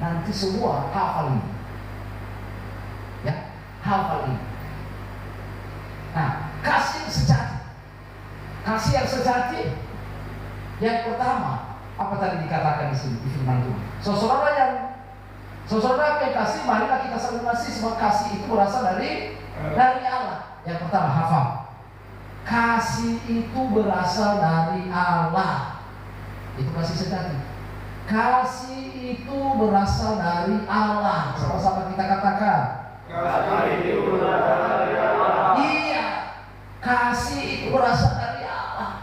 nanti semua hafal ini. Ya, hafal ini. Nah, kasih yang sejati. Kasih yang sejati. Yang pertama, apa tadi dikatakan di sini di firman Tuhan? Saudara yang kasih, marilah kita saling kasih. Semua kasih itu berasal dari Allah. Yang pertama, hafal. Kasih itu berasal dari Allah. Itu kasih sejati. Kasih itu berasal dari Allah. Sama-sama kita katakan. Kasih itu berasal dari Allah. Iya, kasih itu berasal dari Allah.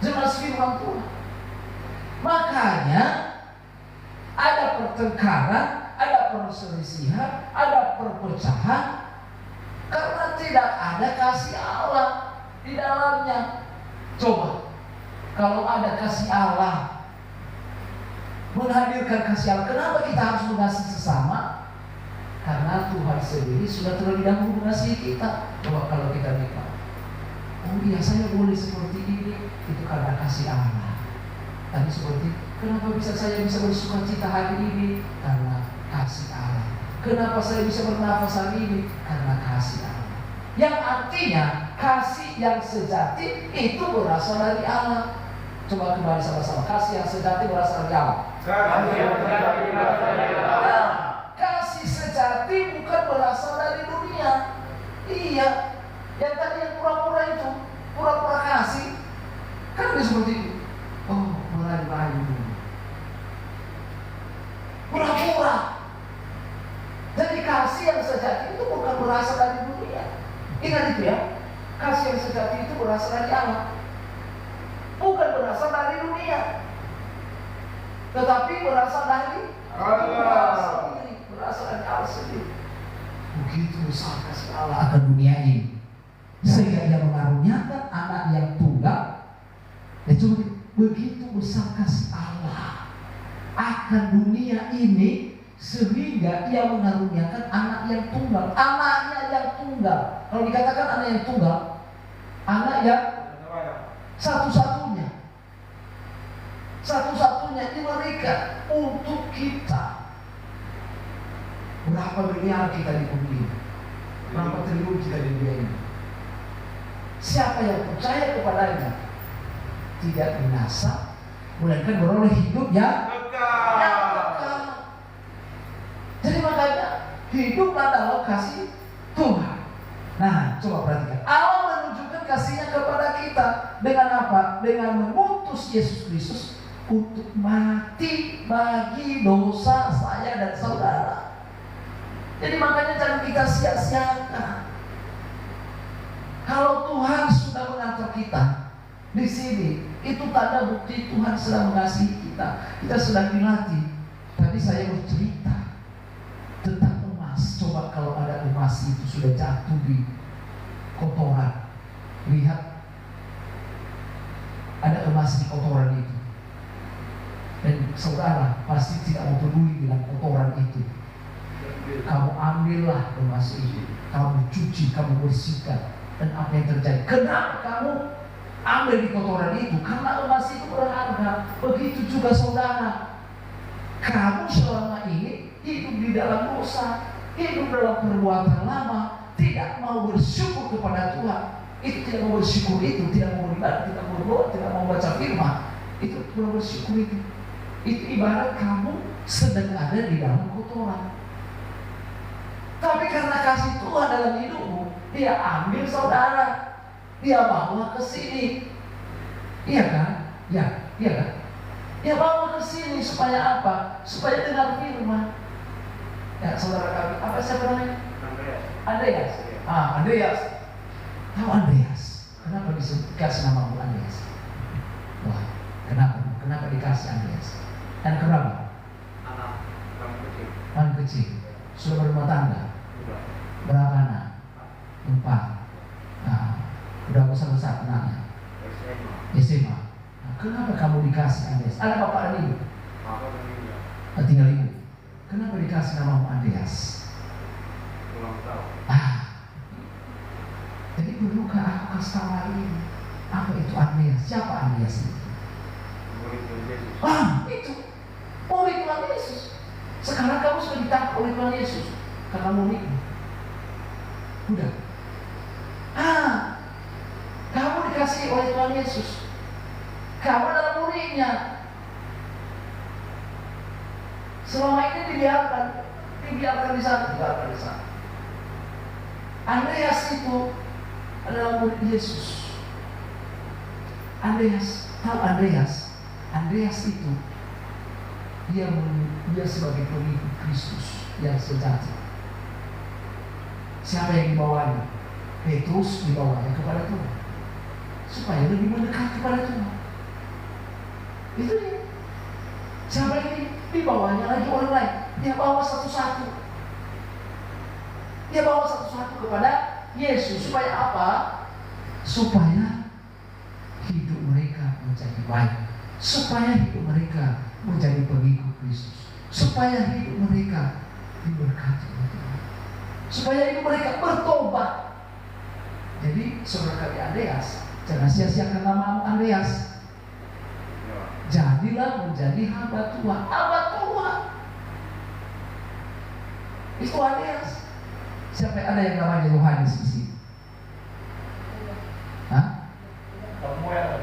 Jelas firman Tuhan. Makanya ada pertengkaran, ada perselisihan, ada perpecahan karena tidak ada kasih Allah di dalamnya. Coba, kalau ada kasih Allah, menghadirkan kasih Allah, kenapa kita harus mengasihi sesama? Karena Tuhan sendiri sudah terlebih dahulu mengasihi kita. Coba kalau kita nikmat, oh iya saya boleh seperti ini, itu karena kasih Allah. Tadi seperti, kenapa saya bisa bersuka cita hari ini? Karena kasih Allah. Kenapa saya bisa bernafas hari ini? Karena kasih Allah. Yang artinya kasih yang sejati itu berasal dari Allah. Coba kembali sama-sama. Kasih yang sejati berasal dari Allah. Kasih yang sejati berasal dari Allah. Kasih sejati bukan berasal dari dunia. Iya. Yang tadi yang pura-pura itu, pura-pura kasih, kan dia seperti itu. Oh, merayu-rayu, pura-pura. Jadi kasih yang sejati itu bukan berasal dari dunia. Ingat itu ya. Kasih yang sejati itu berasal dari Allah, bukan berasal dari dunia, tetapi berasal dari Allah sendiri. Berasal dari Allah sendiri. Begitu besar kasih Allah akan dunia ini, sehingga Dia mengaruniakan anak yang tunggal. Itu begitu besar kasih Allah akan dunia ini, sehingga Ia mengaruniakan anak yang tunggal. Anaknya yang tunggal. Kalau dikatakan anak yang tunggal, anak yang satu-satunya, satu-satunya diberikan untuk kita. Berapa miliar kita di bumi ini? Berapa triliun kita di dunia ini? Siapa yang percaya kepadanya tidak binasa, melainkan beroleh hidup yang kekal. Jadi makanya hiduplah dalam kasih Tuhan. Nah, coba perhatikan. Allah menunjukkan kasihnya kepada kita dengan apa? Dengan mengutus Yesus Kristus untuk mati bagi dosa saya dan saudara. Jadi makanya jangan kita sia-siakan. Kalau Tuhan sudah mengantar kita di sini, itu tanda bukti Tuhan sedang mengasihi kita. Kita sedang dilatih. Tadi saya bercerita tentang emas. Coba kalau ada emas itu sudah jatuh di kotoran, lihat ada emas di kotoran itu, dan saudara pasti tidak mau peduli dengan kotoran itu. Kamu ambillah emas itu, kamu cuci, kamu bersihkan, dan apa yang terjadi? Kenapa kamu ambil di kotoran itu? Karena emas itu berharga. Begitu juga saudara, kamu selama ini hidup di dalam dosa, hidup dalam perbuatan lama, tidak mau bersyukur kepada Tuhan. Itu tidak mau bersyukur, itu tidak mau beribadah, tidak mau berdoa, tidak mau baca firman. Itu tidak bersyukur itu. Itu ibarat kamu sedang ada di dalam kotoran. Tapi karena kasih Tuhan dalam hidupmu, Dia ambil saudara, Dia bawa ke sini. Iya kan? Ya, iya kan? Dia bawa ke sini supaya apa? Supaya dengar firman. Ya, saudara kami, apa siapa namanya? Andreas. Andreas. Tahu Andreas? Kenapa dikasih nama Bu Andreas? Wah, kenapa? Kenapa dikasih Andreas? Dan kenapa? Anak kecil. Sudah berumah tangga. Berapa anak? 4. Nah, udah besar-besar anaknya. SMA. Nah, kenapa kamu dikasih Andreas? Ada bapak dan ibu? Tinggal ibu. Kenapa dikasih nama Andreas? Jadi perlukah aku kasih tahu hari ini apa itu Andreas? Siapa Andreas itu? Itu murid Tuhan Yesus. Sekarang kamu sudah ditangkap oleh Tuhan Yesus karena murnimu. Udah. Kamu dikasih oleh Tuhan Yesus. Kamu adalah muridnya. Selama ini dibiarkan di sana. Andreas itu adalah murid Yesus. Andreas itu dia sebagai pengikut Kristus yang sejati. Siapa yang dibawanya? Petrus dibawanya kepada Tuhan, supaya lebih mendekat kepada Tuhan. Itu dia. Siapa ini? Dibawanya lagi orang lain. Dia bawa satu-satu kepada Yesus. Supaya apa? Supaya hidup mereka menjadi baik, supaya hidup mereka menjadi pengikut Kristus, supaya hidup mereka diberkati oleh Tuhan, supaya hidup mereka bertobat. Jadi saudara kami Andreas, jangan sia-siakan nama Andreas. Jadilah menjadi hamba Tuhan. Itu Andreas. Siapa ada yang namanya Yohanes di sini? Samuel.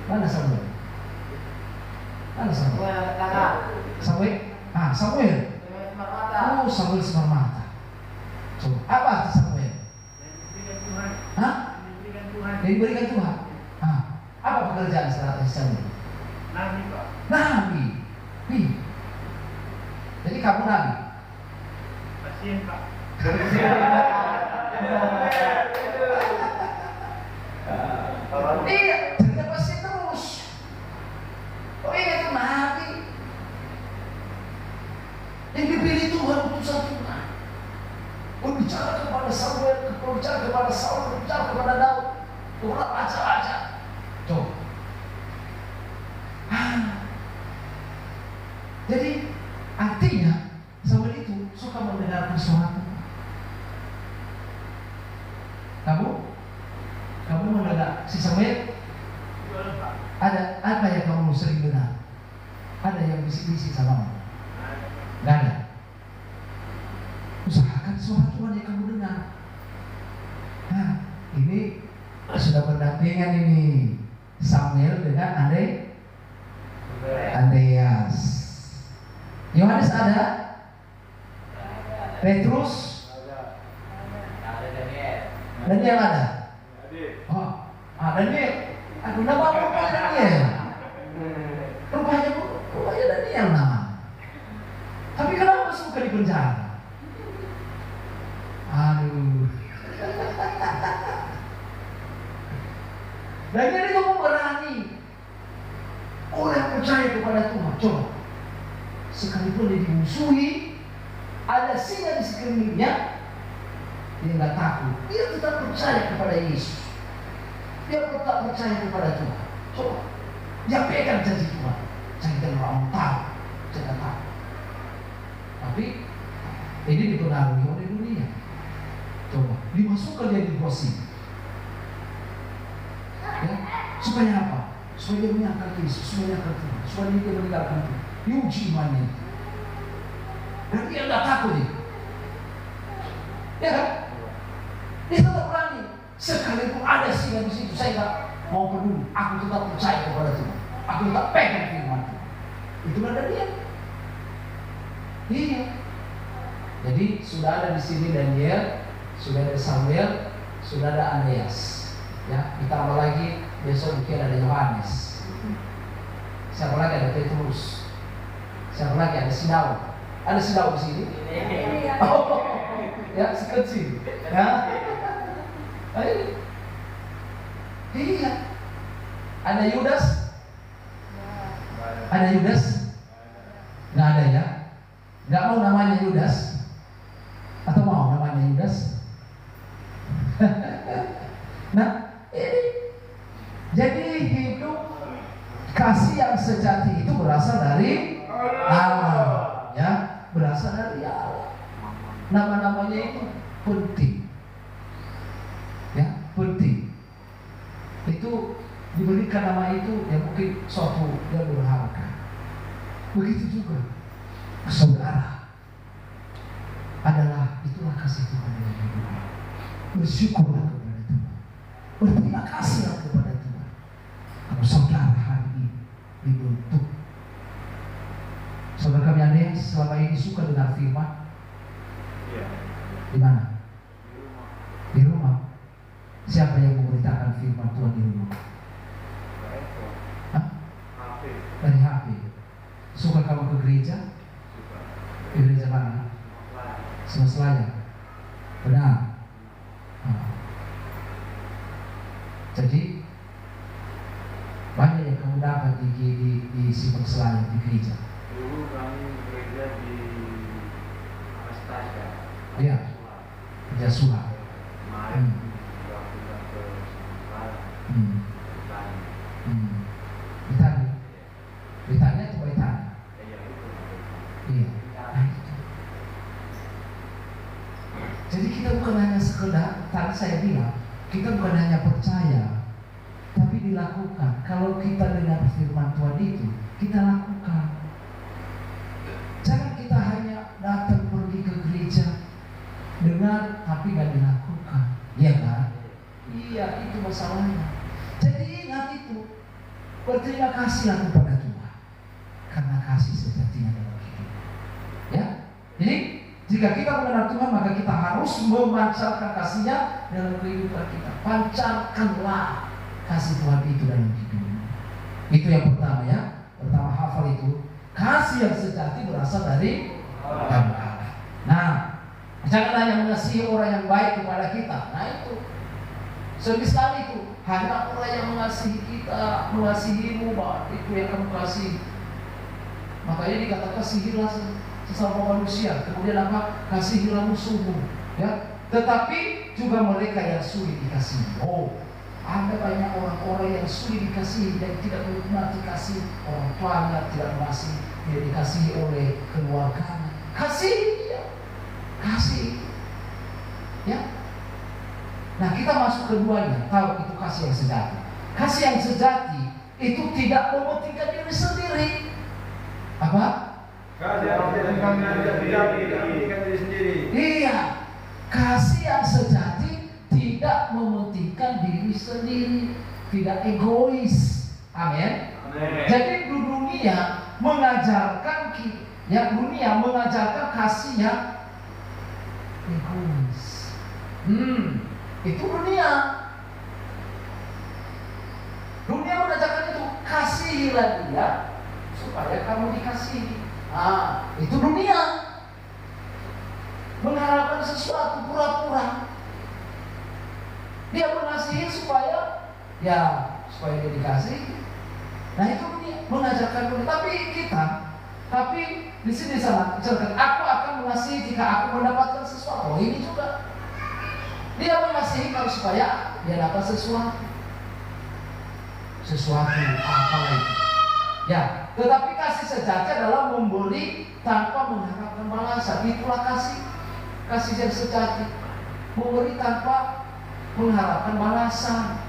Mana Samuel? Samuel. Oh, Samuel Semar Mata. Coba, apa arti Samuel? Diberikan Tuhan. Apa pekerjaan secara Samuel? Nabi, Pak. Nabi. Jadi kamu nabi. Pasien, Pak. Iya, cerita pasti terus. Oh iya, itu nabi yang dipilih Tuhan, utusan Tuhan. Berbicara kepada Samuel, berbicara kepada Saul, berbicara kepada Daud. Tuhan baca. Coba. Jadi artinya Samuel itu suka mendengarkan suara Tuhan. Kamu mendengar si Samuel? Ada apa yang kamu sering dengar? Ada yang bisik-bisik sama kamu? Gak ada. Usahakan suara Tuhan yang kamu dengar. Ini sudah berdampingan ini Samuel dengan Andreas. Yohanes ada? Petrus? Daniel ada? Daniel. Aku nama rupanya Daniel. Rupanya Daniel nama. Tapi kenapa suka di penjara? Aduh. Daniel itu berani. Orang percaya kepada Tuhan. Coba. Sekalipun dia dimusuhi, ada singa di sekelilingnya, dia nggak takut. Dia tetap percaya kepada Yesus. Dia tetap percaya kepada Tuhan. Coba, dia pegang janji Tuhan. Jangan orang tahu, jangan takut. Tapi ini dipengaruhi oleh dunia. Coba, dimasukkan dia di posisi. Ya, supaya apa? Supaya dia menyangkal Yesus, supaya dia meninggalkan Tuhan. Diuji imannya. Dan dia tidak takut dia. Ya kan? Dia tetap berani. Sekalipun ada singa di situ, saya tidak mau peduli. Aku tetap percaya kepada Tuhan. Aku tetap pegang firman Tuhan. Itu ada dia. Iya. Jadi sudah ada di sini Daniel, sudah ada Samuel, sudah ada Andreas. Ya, ditambah lagi besok mungkin ada Yohanes. Siapa lagi? Ada Petrus. Siapa lagi? Ada si Daud. Ada si Daud di sini? Oh, ya, sekecil. Ya. Ayo. Iya. Ada Yudas? Ada Yudas? Nggak ada ya? Nggak mau namanya Yudas? Atau mau namanya Yudas? Nah, ini jadi hidup kasih yang sejati itu berasal dari Allah, ya, berasal dari Allah. Nama-namanya itu penting, ya, penting. Itu diberikan nama itu ya mungkin suatu yang berharga. Begitu juga saudara adalah itulah kasih Tuhan dalam hidup. Bersyukurlah kepada Tuhan, berterima kasihlah kepada Tuhan. Kalau saudara hari ini dibentuk, saudara kami ada yang selama ini suka dengar firman. Di mana? Di rumah. Siapa yang memberitakan firman Tuhan di rumah? Dari HP. Suka kamu ke gereja? Ke gereja mana? Selayar. Benar. Jadi banyak yang kamu dapat di Simpang Selayar di gereja. Dulu kami gereja di Anastasia. Iya. Gereja Suha. Kemarin sudah pindah ke Selayar. Ditanya itu Baitanya. Iya. Jadi kita bukan hanya sekedar, tadi saya bilang, kita bukan hanya percaya, tapi dilakukan. Kalau kita dengar firman Tuhan itu, kita lakukan. Jangan kita hanya datang pergi ke gereja, dengar tapi nggak dilakukan, iya kan? Iya, itu masalahnya. Jadi ingat itu, berterima kasihlah kepada Tuhan, karena kasih sejatinya dalam hidup. Ya, jadi jika kita mengenal Tuhan, maka kita harus memancarkan kasih-Nya dalam kehidupan kita. Pancarkanlah kasih Tuhan itu dalam hidup. Itu yang pertama ya. Pertama hafal itu, kasih yang sejati berasal dari Allah. Nah, jangan hanya mengasihi orang yang baik kepada kita. Nah itu, sering sekali itu hanya orang yang mengasihi kita, mengasihimu, itu yang kamu kasih. Makanya dikatakan kasihilah sesama manusia. Kemudian apa? Kasihilah musuhmu. Ya. Tetapi juga mereka yang sulit dikasihi. Oh, ada banyak orang-orang yang sulit dikasihi dan tidak menikmati kasih orang tuanya, tidak mengasihi, tidak dikasihi oleh keluarganya. Kasih dia, kasih. Ya. Nah kita masuk keduanya, tahu itu kasih yang sejati. Kasih yang sejati itu tidak mementingkan diri sendiri. Apa? Kasih yang mementingkan diri sendiri. Iya, kasih yang sejati tidak mementingkan diri sendiri, tidak egois. Amin. Jadi dunia mengajarkan dunia mengajarkan kasih yang egois. Itu dunia. Dunia mengajarkan itu, kasihilah dia supaya kamu dikasihi. Itu dunia. Mengharapkan sesuatu pura-pura. Dia mengasihi supaya dia dikasihi. Nah itu dunia mengajarkan dunia. Tapi di sini sama, misalkan aku akan mengasihi jika aku mendapatkan sesuatu. Ini juga dia mengasihi kalau supaya dia dapat sesuatu apa lagi? Ya, tetapi kasih sejati adalah memberi tanpa mengharapkan balasan. Itulah kasih yang sejati, memberi tanpa mengharapkan balasan.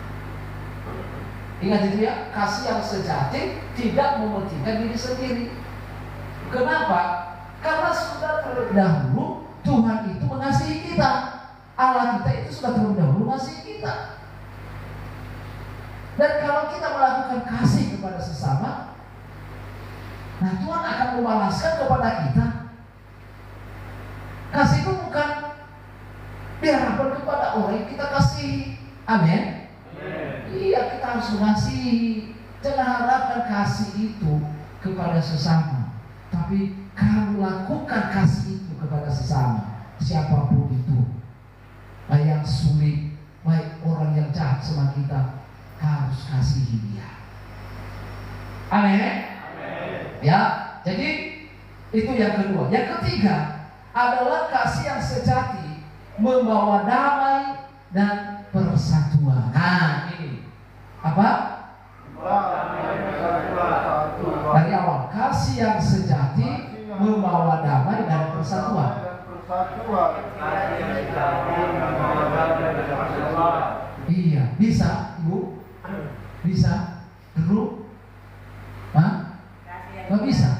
Ingat itu ya, kasih yang sejati tidak mementingkan diri sendiri. Kenapa? Karena sudah terlebih dahulu Tuhan itu mengasihi kita. Allah kita itu sudah terlebih dahulu mengasihi kita. Dan kalau kita melakukan kasih kepada sesama, nah Tuhan akan membalaskan kepada kita. Kasih itu bukan diharapkan kepada orang yang kita kasih. Amin. Iya, kita harus mengasihi. Jangan harapkan kasih itu kepada sesama, tapi kamu lakukan kasih itu kepada sesama, siapapun itu. Baik yang sulit, baik orang yang jahat sama kita, harus kasihi dia. Amin. Ya, jadi itu yang kedua. Yang ketiga adalah kasih yang sejati membawa damai dan persatuan. Nah, ini apa? Dari awal, kasih yang sejati membawa damai dan persatuan. Iya, bisa, Ibu? Bisa? Dulu? Hah? Nggak bisa?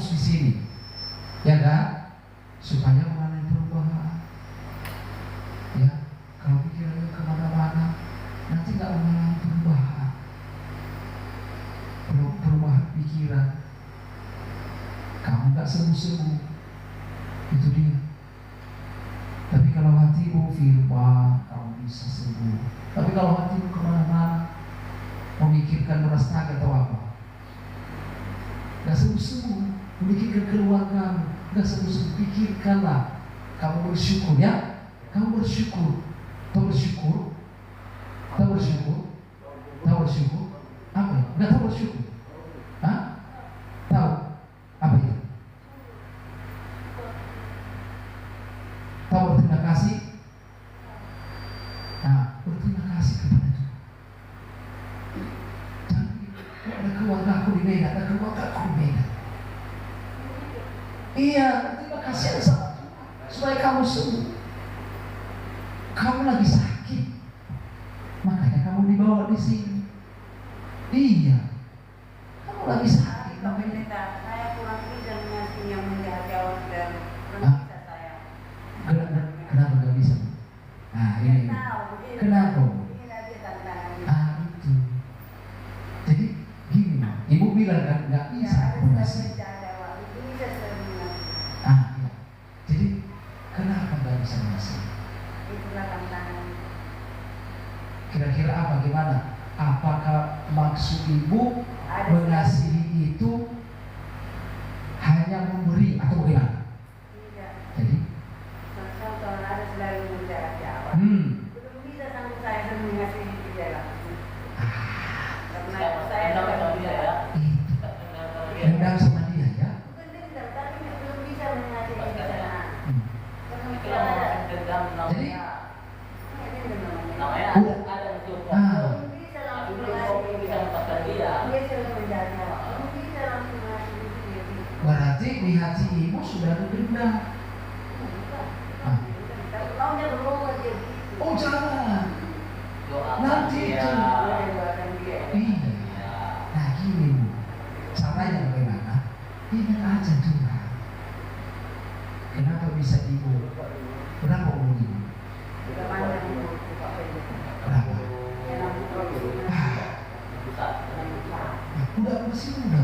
fokus di sini, ya kan? Supaya mengalami perubahan. Ya, kalau pikirannya kemana-mana, nanti nggak mengalami perubahan. Perubahan pikiran, kamu nggak sembuh-sembuh, itu dia. Tapi kalau hatimu firman, kamu bisa sembuh. Tapi kalau hatimu kemana-mana, memikirkan beras-naga atau apa, nggak sembuh-sembuh. Memikirkan keluargamu, nggak sembuh-sembuh. Pikirkanlah, kamu bersyukur ya, kamu bersyukur. Tahu bersyukur? Tahu bersyukur? Tahu bersyukur? Apa? Nggak tahu bersyukur? Hah? Tahu? Apa itu? Tahu berterima kasih? Nah, berterima kasih kepada Tuhan. Jangan, ada keluarga aku di Medan, ada keluarga aku di Medan. Iya, terima kasih sama Tuhan supaya kamu sembuh. Kamu lagi sakit, makanya kamu dibawa di sini. Iya, kamu lagi sakit. Saya kurang bisa mengasih yang menjawab dan belum bisa saya. Kenapa nggak bisa? Nah ini, kenapa? Itu. Jadi gini, ibu bilang kan nggak bisa mengasih. Ya. Jadi kenapa nggak bisa mengasih? Kira-kira apa? Gimana? Apakah maksud ibu mengasihi itu hanya memberi atau bagaimana? Jadi belum bisa sanggup saya mengasihi dia. Karena saya dendam sama dia ya. bukan dendam, tapi belum bisa mengasihi dia. Jadi namanya udah. ada untuk Ah. bisa langsung mengasihi dia. Dia selalu menjaga. Belum bisa langsung mengasihi dia. Berarti di hati ibu sudah ada dendam. Ah. Maunya berubah jadi. Oh jangan. Nanti itu. Iya. Nah gini bu, caranya bagaimana? Ingat aja Tuhan. Kenapa bisa ibu? Berapa umur ibu? Berapa? Udah masih muda.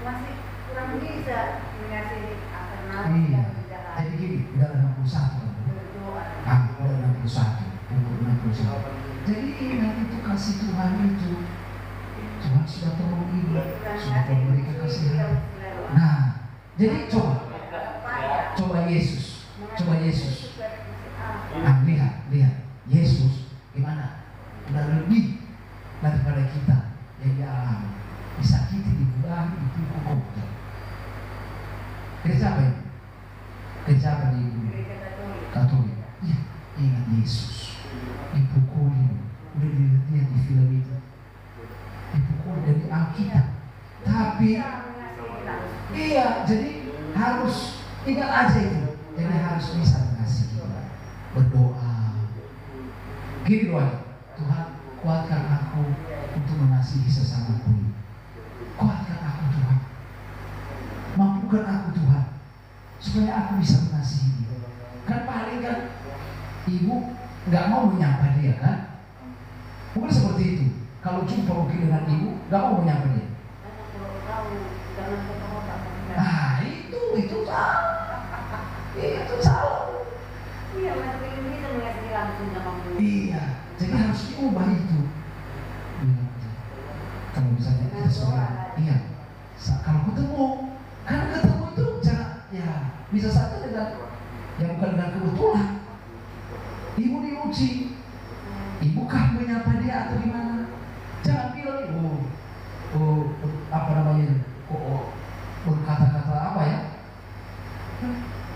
Masih kurang bisa mengasihi karena Iya. Jadi gini, udah 61 kan? Udah 61, umur 61. Jadi ingat itu kasih Tuhan itu. Tuhan sudah tolong ibu, sudah memberikan kasihan. Nah, jadi coba Yesus, Nah, lihat, Yesus gimana? Udah lebih daripada kita yang dialami, disakiti, dibuang, dipukul. Gereja apa ini? Gereja apa di Katolik? Iya, ingat Yesus dipukuli, udah dilihat di film itu, dipukul dari Alkitab. Tapi iya, jadi harus ingat aja itu. Jadi harus bisa mengasihi, berdoa. Gini doa, Tuhan kuatkan aku untuk mengasihi sesamaku. Kuatkan aku Tuhan, mampukan aku Tuhan, supaya aku bisa mengasihi dia. Kan paling kan ibu nggak mau menyapa dia kan? Mungkin seperti itu. Kalau jumpa mungkin dengan ibu, nggak mau menyapa dia. Ah itu salah. Itu salah. Iya, masih belum bisa mengasihi langsung sama beliau. Iya, jadi harus diubah itu. Kalau misalnya kita sebagai, iya, kalau ketemu, karena ketemu itu jangan, ya bisa saja dengan, ya bukan dengan kebetulan. Ibu diuji, ibu kah menyapa dia atau gimana? Jangan bilang apa namanya, berkata-kata apa ya?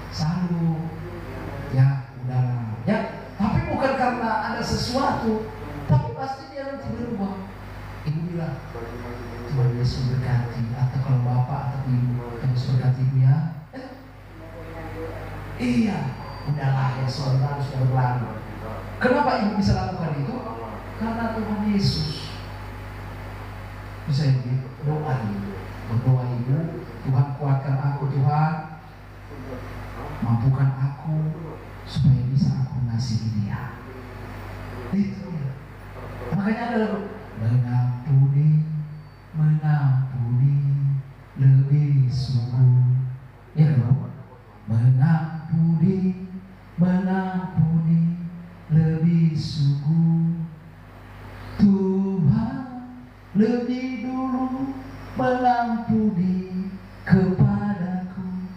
Salut, ya udahlah, ya. Tapi bukan karena ada sesuatu, tapi pasti dia nanti berubah. Ibu bilang, Tuhan Yesus berkati, atau kalau bapak atau ibu Tuhan Yesus berkati dia, iya, udahlah ya sudah berlalu. Kenapa ibu bisa lakukan itu? Karena Tuhan Yesus bisa doa ibu. Berdoa ibu, Tuhan kuatkan aku Tuhan, mampukan aku supaya bisa aku mengasihi dia. Itu ya. Makanya ada mengampuni, mengampuni lebih sungguh. Ya Bu, mengampuni, mengampuni lebih sungguh. Tuhan lebih dulu mengampuni kepadaku,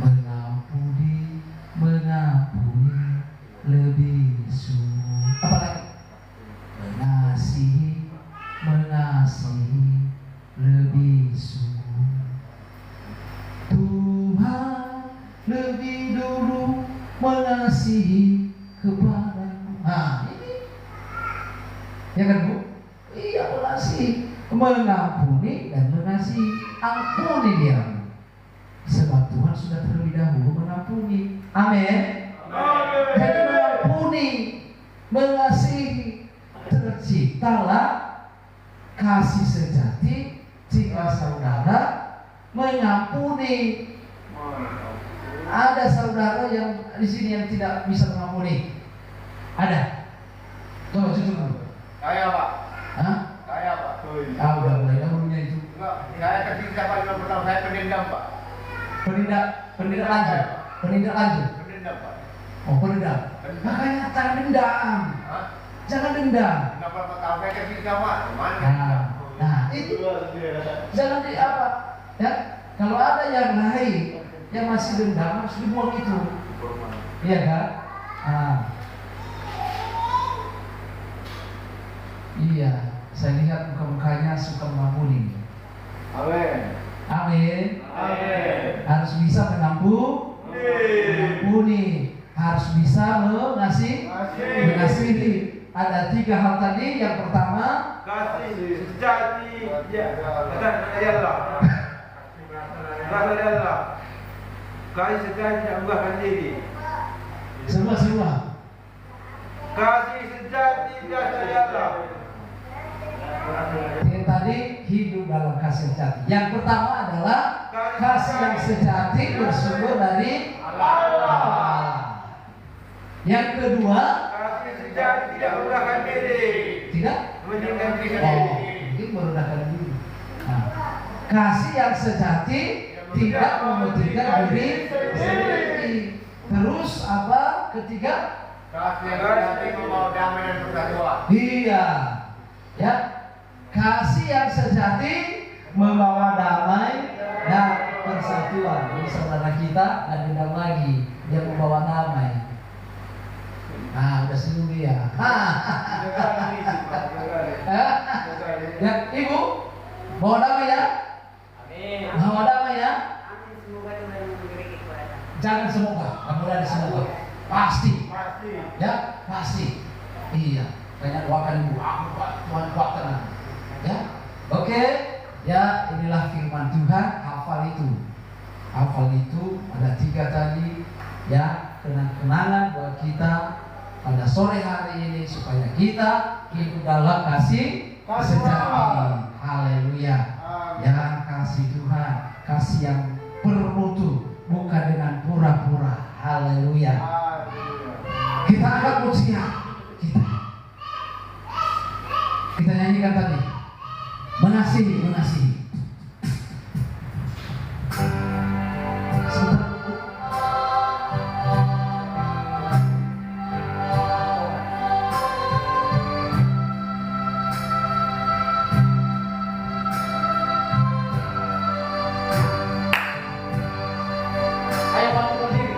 mengampuni, mengampuni lebih sungguh. Apa lagi? Mengasihi, mengasihi lebih sungguh. Tuhan lebih dulu mengasihi kepadaku. Nah ini, ya kan Bu? Iya, mengasihi, mengampuni dan mengasihi. Ampuni dia, sebab Tuhan sudah terlebih dahulu mengampuni. Amin. Jadi mengampuni, mengasihi, terciptalah kasih sejati jika saudara mengampuni. Ada saudara yang di sini yang tidak bisa mengampuni? Ada? Coba jujur dulu. Saya Pak. Hah? Saya Pak. Udah mulai dahulunya itu. Enggak, saya ketika 50 tahun saya pendendam Pak. Penindak lanjut. Penindak lanjut. Pendendam Pak. Oh, penindak. Makanya jangan dendam. Hah? Jangan dendam. 50 tahun saya ketika Pak. Mana? Nah, itu jangan di apa? Ya, kalau ada yang lain yang masih dendam harus dibuang itu. Iya kan? Nah. Iya, saya lihat muka-mukanya suka mengampuni. Amin. Amin. Amin. Harus bisa mengampuni, harus bisa mengasihi. Ada 3 hal tadi. Yang pertama, kasih sejati Allah. Kasih sejati Allah diri. Semua. Kasih sejati Allah. Yang tadi hidup dalam kasih sejati. Yang pertama adalah kasih yang sejati bersumber dari Allah. Yang kedua, Kasih sejati tidak merendahkan diri. tidak Meninggikan diri oh, sendiri. ini merendahkan diri. Nah, kasih yang sejati tidak mementingkan diri sendiri. Terus apa? Ketiga, Kasih yang membawa damai dan persatuan. iya, ya. Kasih yang sejati membawa damai dan persatuan. Jadi saudara kita ada dendam lagi, dia membawa damai. Nah, udah senyum dia. Ya, Ibu, bawa damai ya. Amin. Bawa damai ya. Amin. Semoga Tuhan memberi kekuatan. Jangan semoga, kamu ada semoga. Pasti. Ya, pasti. Iya. Banyak doakan Ibu. Tuhan kuatkan. Ya. Oke. Ya, inilah firman Tuhan. Hafal itu. Hafal itu ada 3 tadi. Ya, kenang-kenangan buat kita pada sore hari ini supaya kita hidup dalam kasih sejati. Haleluya. Ya, kasih Tuhan, kasih yang bermutu, bukan dengan pura-pura. Haleluya. Kita angkat pujian kita nyanyikan tadi, mengasihi. Sebentar. Ayo bangun berdiri.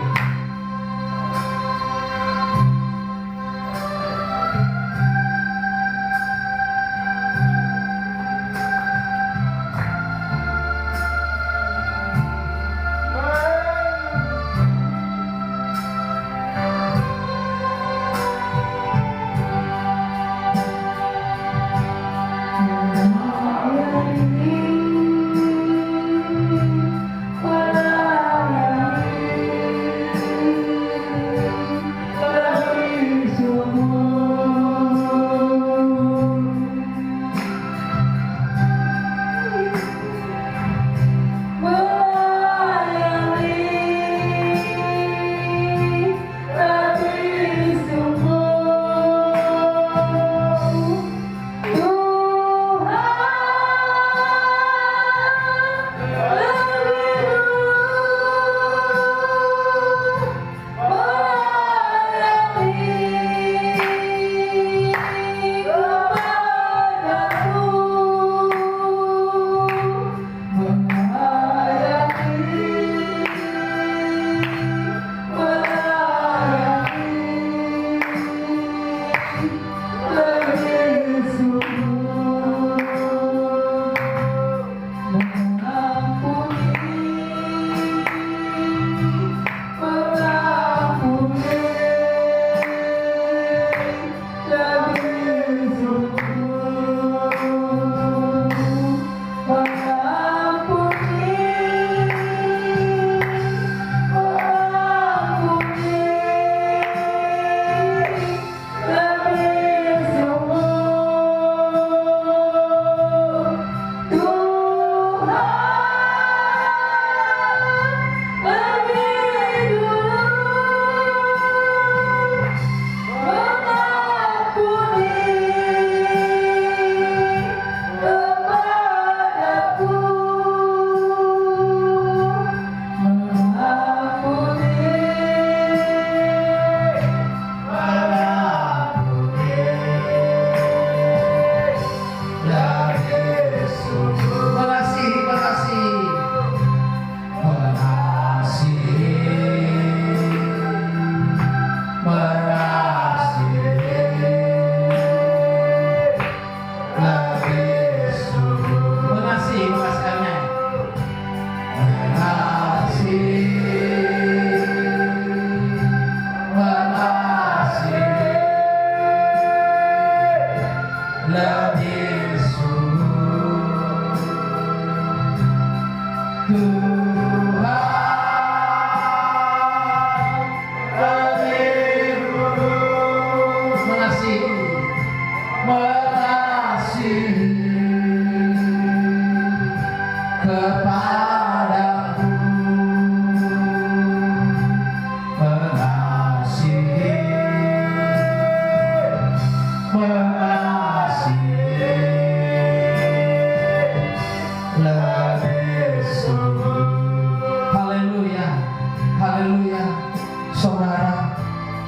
Saudara,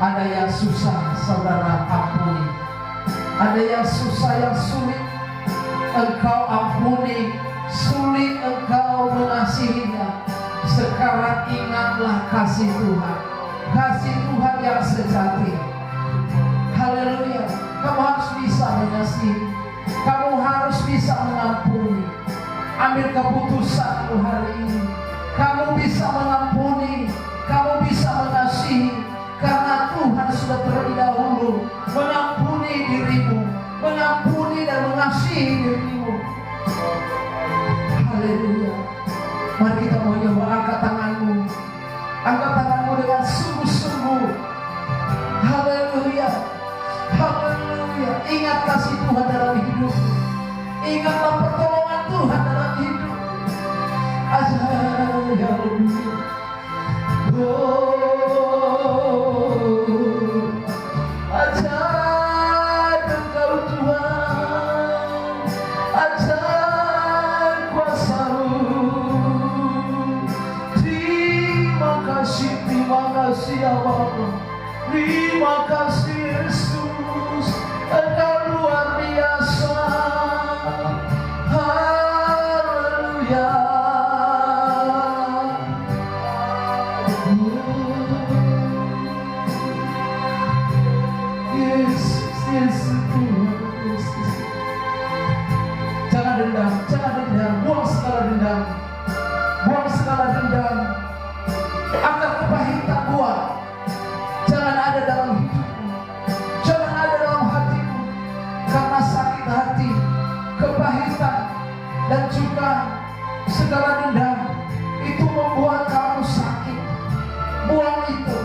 ada yang susah, saudara ampuni. Ada yang susah, yang sulit, engkau ampuni. Sulit engkau mengasihinya. Sekarang ingatlah kasih Tuhan. Kasih Tuhan yang sejati. Haleluya. Kamu harus bisa mengasihi. Kamu harus bisa mengampuni. Ambil keputusan hari ini. Kamu bisa mengampuni. Kamu bisa mengasihi. Karena Tuhan sudah terlebih dahulu mengampuni dirimu, mengampuni dan mengasihi dirimu. Haleluya. Mari kita mau nyoba, angkat tanganmu. Angkat tanganmu dengan sungguh-sungguh. Haleluya. Haleluya. Ingat kasih Tuhan dalam hidup. Ingatlah pertolongan Tuhan dalam hidup. Ajar ya Rabbi. Ajar Engkau Tuhan. Ajar kuasa-Mu. Terima kasih ya Bapa. Terima kasih Yesus. Engkau luar biasa. Haleluya. Jangan dendam, buang segala dendam, buang segala dendam, angkat kepahitan, buang. Jangan ada dalam hidupmu, jangan ada dalam hatimu, karena sakit hati, kepahitan, dan juga segala dendam itu membuat kamu sakit. Buang itu,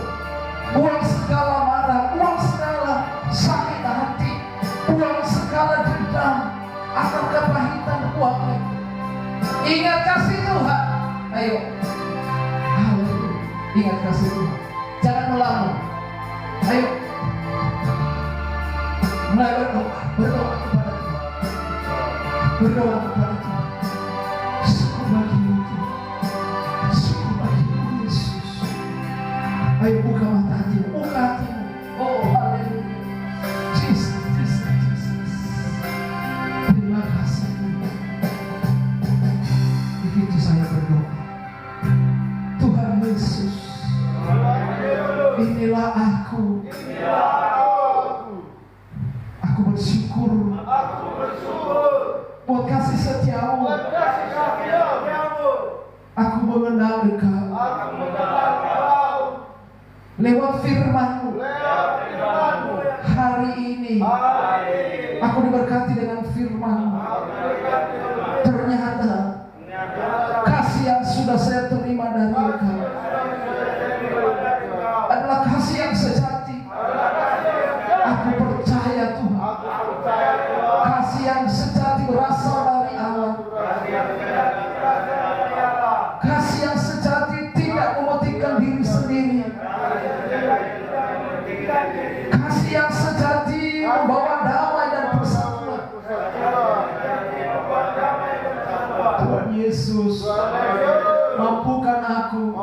buang segala marah, buang segala sakit hati, buang segala dendam, akan kepahitan, buang itu. Ingat kasih Tuhan. Ayo, haleluya. Ingat kasih Tuhan. Jangan melamun. Ayo, mulai berdoa kepada Tuhan. Berdoa kepada Tuhan. Syukur bagimu Tuhan. Syukur bagimu Yesus. Ayo buka mata hatimu, buka hatimu. Oh haleluya. Jesus. Terima kasih. Begitu saya berdoa. Tuhan Yesus, inilah aku. Aku bersyukur buat kasih setiamu. Aku mengenal Engkau lewat firman-Mu. Hari ini aku diberkati dengan firman-Mu. Ternyata kasih yang sudah saya terima dari Engkau adalah kasih yang sejati. Aku percaya Tuhan, kasih yang sejati berasal dari Allah. Kasih yang sejati tidak mementingkan diri sendiri. Kasih yang sejati membawa damai dan persatuan. Tuhan Yesus, mampukan aku